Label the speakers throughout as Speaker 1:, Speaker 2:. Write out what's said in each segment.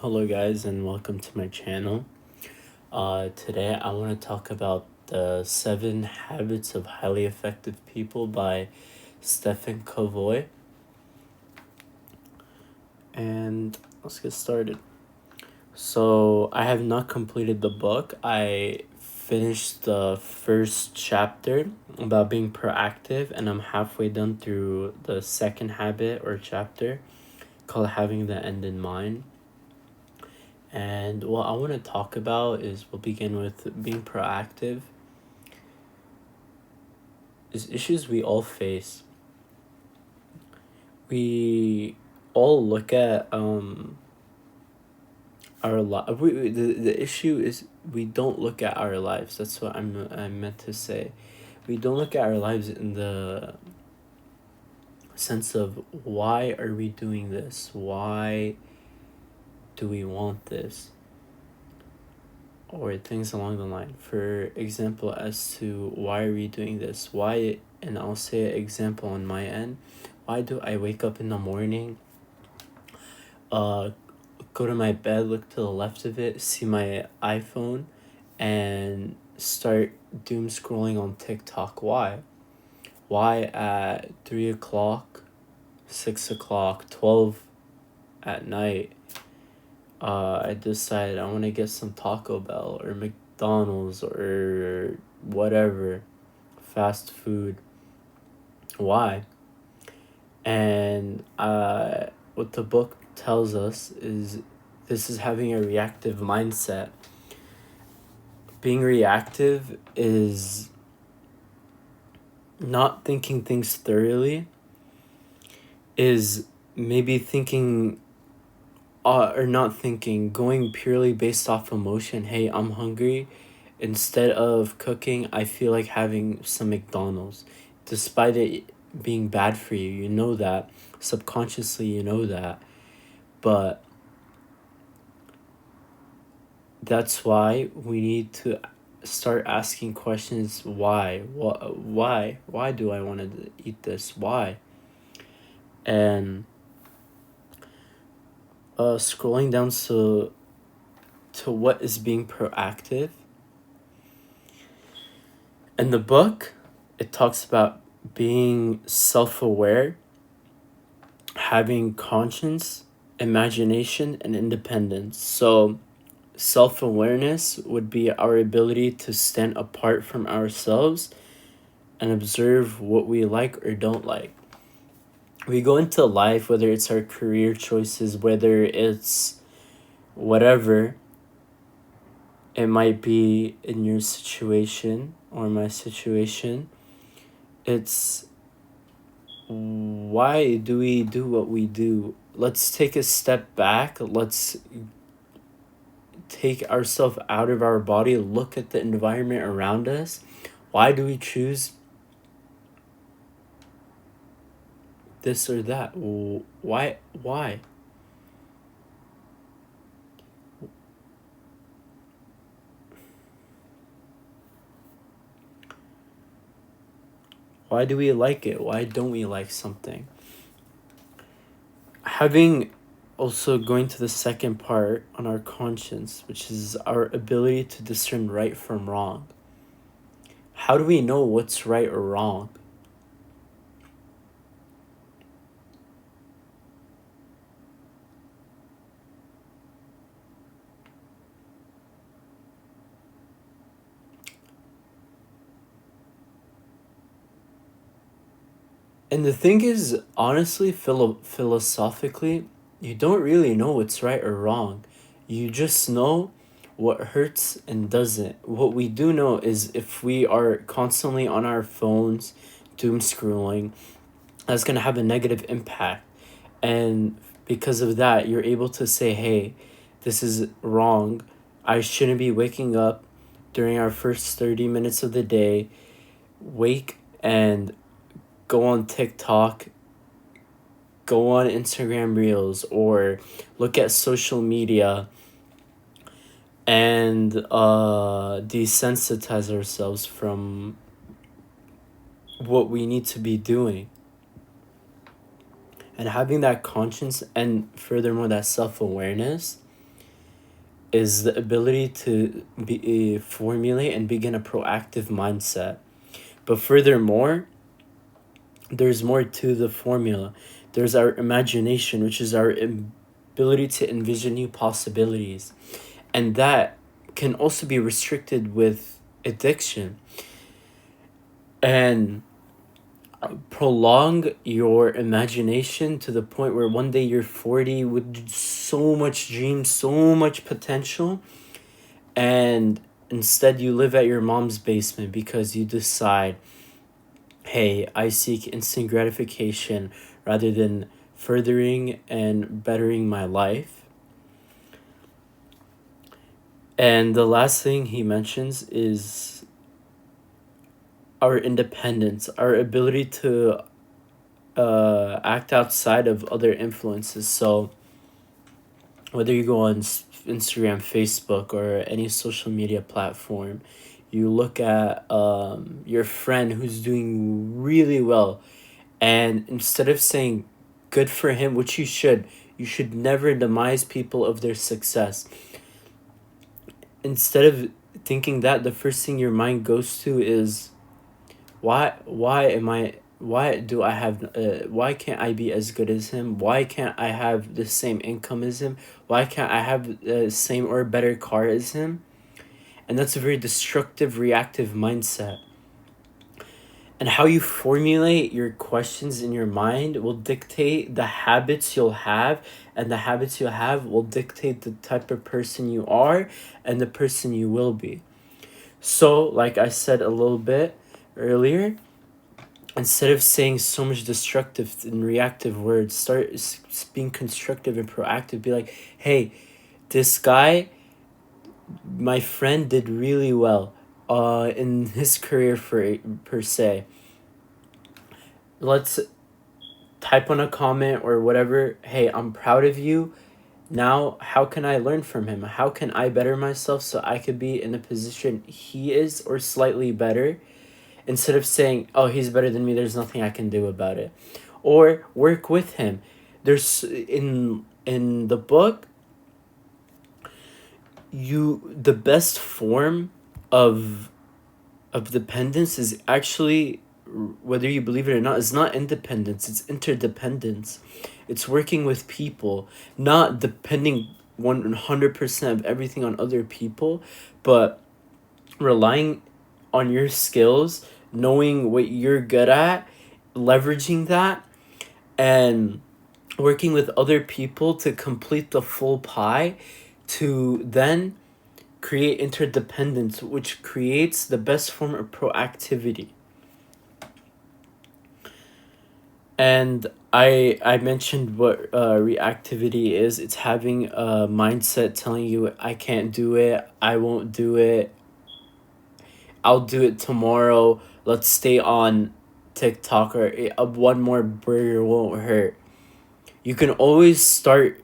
Speaker 1: Hello, guys, and welcome to my channel. Today, I want to talk about the 7 Habits of Highly Effective People by Stephen Covey. And let's get started. So, I have not completed the book. I finished the first chapter about being proactive, and I'm halfway done through the second habit or chapter called Having the End in Mind. And what I want to talk about is we'll begin with being proactive is issues we all face. We all look at our the issue is we don't look at our lives. That's what I meant to say. We don't look at our lives in the sense of why are we doing this? Why do we want this? Or things along the line. For example, as to why are we doing this? Why, and I'll say an example on my end. Why do I wake up in the morning, go to my bed, look to the left of it, see my iPhone, and start doom scrolling on TikTok? Why? Why at 3 o'clock, 6 o'clock, 12 at night, I decided I want to get some Taco Bell or McDonald's or whatever, fast food? Why? And what the book tells us is this is having a reactive mindset. Being reactive is not thinking things thoroughly, is maybe thinking or not thinking, going purely based off emotion. Hey, I'm hungry. Instead of cooking, I feel like having some McDonald's. Despite it being bad for you, you know that. Subconsciously, you know that. But that's why we need to start asking questions. Why? Why? Why do I want to eat this? Why? And scrolling down to what is being proactive. In the book, it talks about being self-aware, having conscience, imagination, and independence. So self-awareness would be our ability to stand apart from ourselves and observe what we like or don't like. We go into life, whether it's our career choices, whether it's whatever it might be in your situation or my situation, it's why do we do what we do? Let's take a step back. Let's take ourselves out of our body, look at the environment around us. Why do we choose this or that? Why? Why do we like it? Why don't we like something? Having also going to the second part on our conscience, which is our ability to discern right from wrong. How do we know what's right or wrong? And the thing is, honestly, philosophically, you don't really know what's right or wrong. You just know what hurts and doesn't. What we do know is if we are constantly on our phones, doom scrolling, that's going to have a negative impact. And because of that, you're able to say, hey, this is wrong. I shouldn't be waking up during our first 30 minutes of the day, wake and go on TikTok, go on Instagram Reels, or look at social media and desensitize ourselves from what we need to be doing. And having that conscience and furthermore that self-awareness is the ability to formulate and begin a proactive mindset. But furthermore, there's more to the formula. There's our imagination, which is our ability to envision new possibilities. And that can also be restricted with addiction. And prolong your imagination to the point where one day you're 40 with so much dreams, so much potential, and instead you live at your mom's basement because you decide, hey, I seek instant gratification rather than furthering and bettering my life. And the last thing he mentions is our independence, our ability to act outside of other influences. So, whether you go on Instagram, Facebook, or any social media platform, you look at your friend who's doing really well, and instead of saying good for him, which you should never demise people of their success. Instead of thinking that, the first thing your mind goes to is why do I have why can't I be as good as him? Why can't I have the same income as him? Why can't I have the same or better car as him? And that's a very destructive reactive mindset. And how you formulate your questions in your mind will dictate the habits you'll have, and the habits you'll have will dictate the type of person you are and the person you will be. So, like I said a little bit earlier, instead of saying so much destructive and reactive words, start being constructive and proactive. Be like, hey, this guy, my friend, did really well in his career per se. Let's type on a comment or whatever, hey, I'm proud of you. Now, how can I learn from him? How can I better myself so I could be in the position he is or slightly better? Instead of saying, oh, he's better than me, there's nothing I can do about it. Or work with him. There's in the book, the best form of dependence is actually, whether you believe it or not, is not independence, it's interdependence. It's working with people, not depending 100% of everything on other people, but relying on your skills, knowing what you're good at, leveraging that, and working with other people to complete the full pie, to then create interdependence, which creates the best form of proactivity. And I mentioned what reactivity is. It's having a mindset telling you, I can't do it, I won't do it, I'll do it tomorrow, let's stay on TikTok, or one more burger won't hurt. You can always start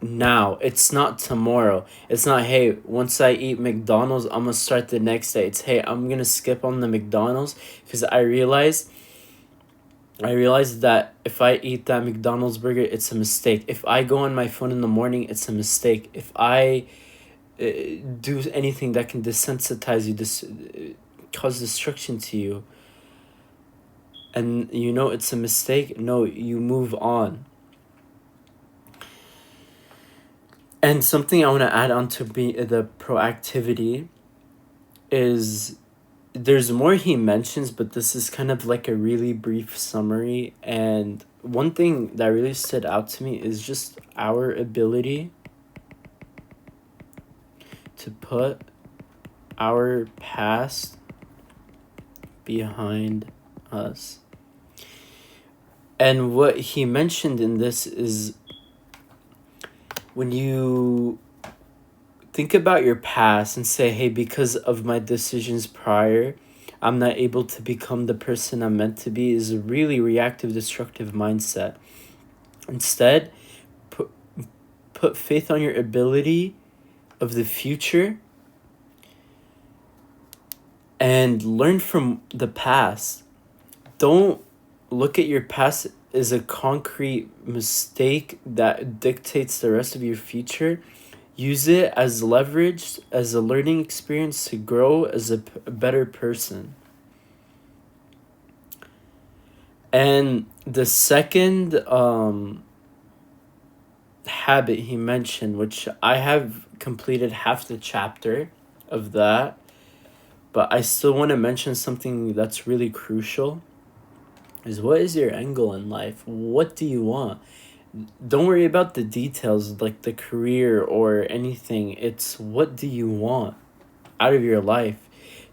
Speaker 1: now. It's not tomorrow. It's not, hey, once I eat McDonald's, I'm gonna start the next day. It's, hey, I'm gonna skip on the McDonald's because I realized that if I eat that McDonald's burger, it's a mistake. If I go on my phone in the morning, it's a mistake. If I do anything that can desensitize you, cause destruction to you, and you know it's a mistake, no, you move on. And something I want to add on to the proactivity is, there's more he mentions, but this is kind of like a really brief summary. And one thing that really stood out to me is just our ability to put our past behind us. And what he mentioned in this is, when you think about your past and say, hey, because of my decisions prior, I'm not able to become the person I'm meant to be, is a really reactive, destructive mindset. Instead, put faith on your ability of the future and learn from the past. Don't look at your past as a concrete mistake that dictates the rest of your future. Use it as leverage, as a learning experience to grow as a better person. And the second habit he mentioned, which I have completed half the chapter of that, but I still want to mention something that's really crucial, is what is your end goal in life? What do you want? Don't worry about the details like the career or anything. It's what do you want out of your life?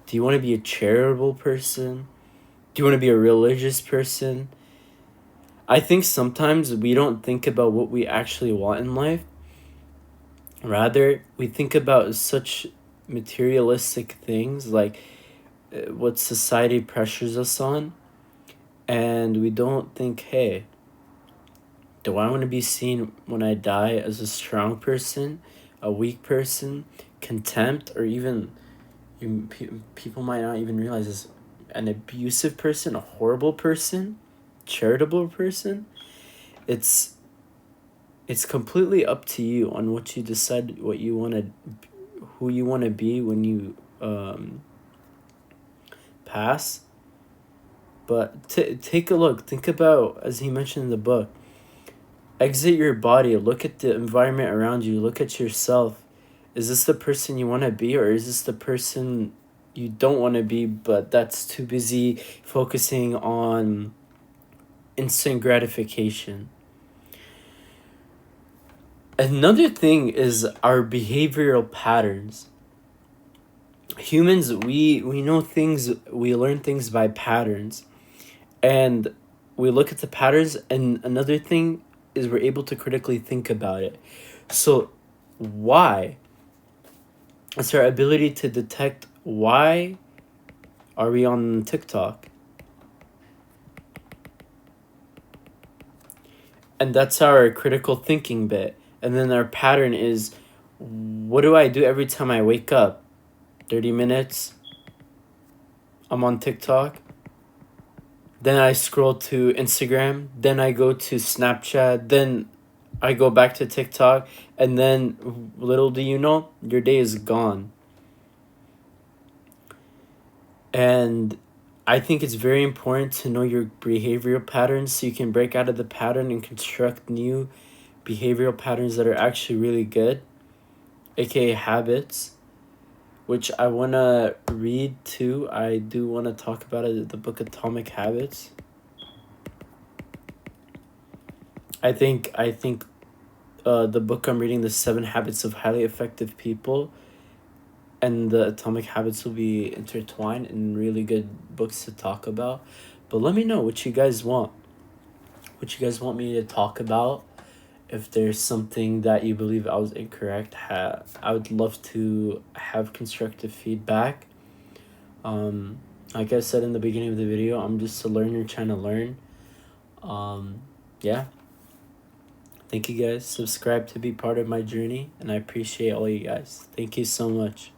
Speaker 1: Do you want to be a charitable person? Do you want to be a religious person? I think sometimes we don't think about what we actually want in life. Rather, we think about such materialistic things like what society pressures us on, and we don't think, hey, do I want to be seen when I die as a strong person, a weak person, contempt, or even people might not even realize this, an abusive person, a horrible person, charitable person? It's it's completely up to you on what you decide, what you want to, who you want to be when you pass. But take a look, think about, as he mentioned in the book, exit your body, look at the environment around you, look at yourself. Is this the person you want to be, or is this the person you don't want to be, but that's too busy focusing on instant gratification? Another thing is our behavioral patterns. Humans, we know things, we learn things by patterns. And we look at the patterns, and another thing is we're able to critically think about it. So why? It's our ability to detect why are we on TikTok. And that's our critical thinking bit. And then our pattern is, what do I do every time I wake up? 30 minutes, I'm on TikTok. Then I scroll to Instagram. Then I go to Snapchat. Then I go back to TikTok. And then, little do you know, your day is gone. And I think it's very important to know your behavioral patterns so you can break out of the pattern and construct new behavioral patterns that are actually really good, aka habits, which I want to read too. I do want to talk about it, the book Atomic Habits. I think the book I'm reading, The 7 Habits of Highly Effective People, and the Atomic Habits will be intertwined in really good books to talk about. But let me know what you guys want. What you guys want me to talk about. If there's something that you believe I was incorrect, I would love to have constructive feedback. Like I said in the beginning of the video, I'm just a learner trying to learn. Yeah. Thank you guys. Subscribe to be part of my journey, and I appreciate all you guys. Thank you so much.